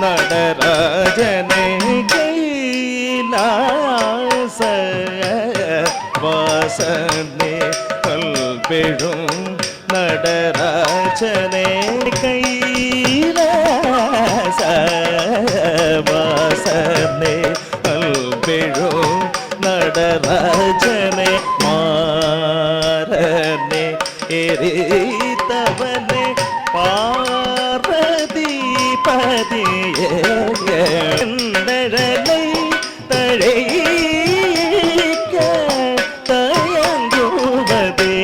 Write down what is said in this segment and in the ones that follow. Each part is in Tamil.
நடராஜனே கைலாச வாசனே கல்பெழும் நடராஜனே கைலாச வாசனே கல்பெழும் நடராஜனே மாறனே எரித்தவனே பார்வதிபதியே நழலை தழைக்க தயங்குவதே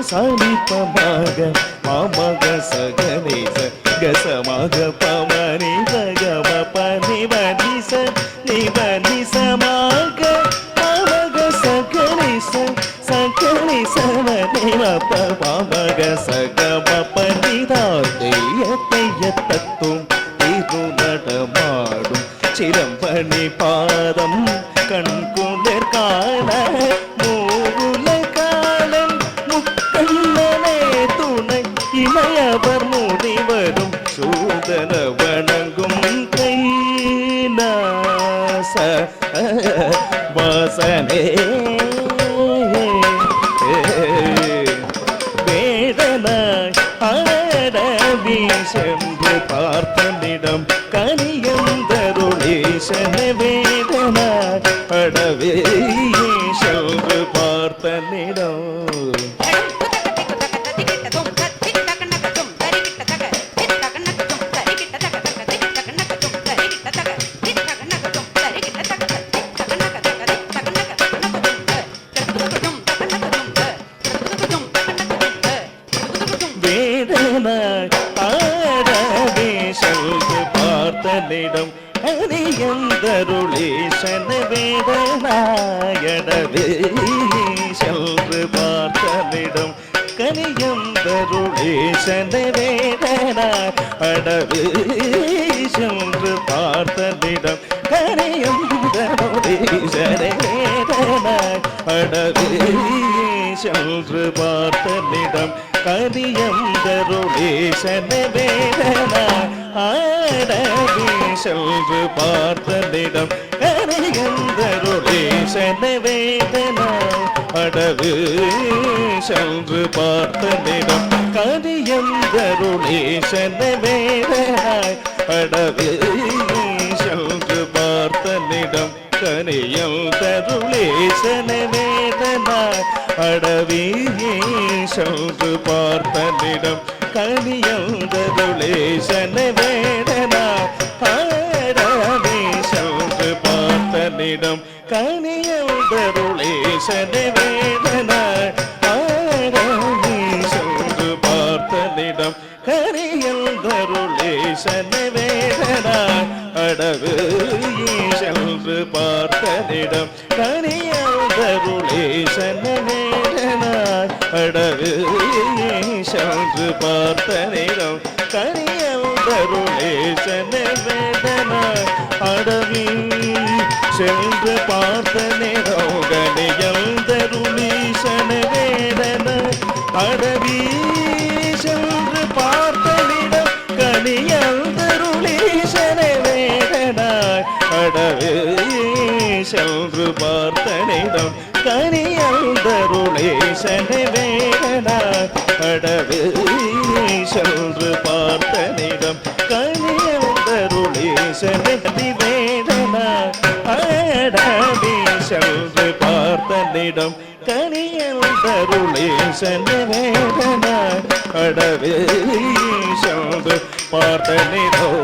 சாலிப்பமாக மாமக சகனேச கசமாக பமனி ககம பனிவனிச நிவனிசமாக மாமக சகனேச சகனேசவனேவ பமக சகம பனிதாத்தையத்தையத்தத்தும் திருநடமாடும் சிலம்பணி பாதம் கண்குளிர் காண மூல காலம் முக்கண்ணனே துணை இளையவர் முனிவரும் சூதன வணங்கும் கைலாச வாசனே வேடனாய் ஆடவி சென்று பார்த்தனிடம் கனியந்தருளீசன வேடனாய் அடவே சென்று பார்த்தனிடம் பார்த்தனிடம் அரியந்தருளீசன வேடனாயடவே சென்று பார்த்தனிடம் கனியந்தருளீசன வேடனாய் அடவே சென்று பார்த்தனிடம் கனியந்தருளீசன வேடனாய் அடவே சென்று பார்த்தனிடம் கனியந்தருளீசன வேடனாய் ஆடவி சென்று பார்த்தனிடம் கனியந்தருளீசன வேடனாய் அடவே சென்று பார்த்தனிடம் கனியந்தருளீசன வேடனாய் அடவே சென்று பார்த்தனிடம் கனியந்தருளீசன வேடனாய் அடவே சென்று பார்த்தனிடம் கனியந்தருளீசன வேடனாய் அடவே சென்று பார்த்தனிடம் கனியந்தருளீசன வேடனாய் அடவே சென்று பார்த்தனிடம் கனியந்தருளீசன வேடனாய் அடவே சென்று பார்த்தனிடம் கனியந்தருளீசன வேடனாய் அடவே சென்று பார்த்தனிடம் கனியந்தருளீசன வேடனாய் அடவே சென்று பார்த்தனிடம் கனியந்தருளீசன வேடனாய் அடவே சென்று பார்த்தனிடம் கனியந்தருளீசன வேடனாய் அடவே சென்று பார்த்தனிடம் கனியந்தருளீசன வேடனாய் அடவே சென்று பார்த்தனிடம் கனியந்தருளீசன வேடனாய் அடவே சென்று பார்த்தனிடம் கனியந்தருளீசன வேடனாய் அடவே சென்று பார்த்தனிடம்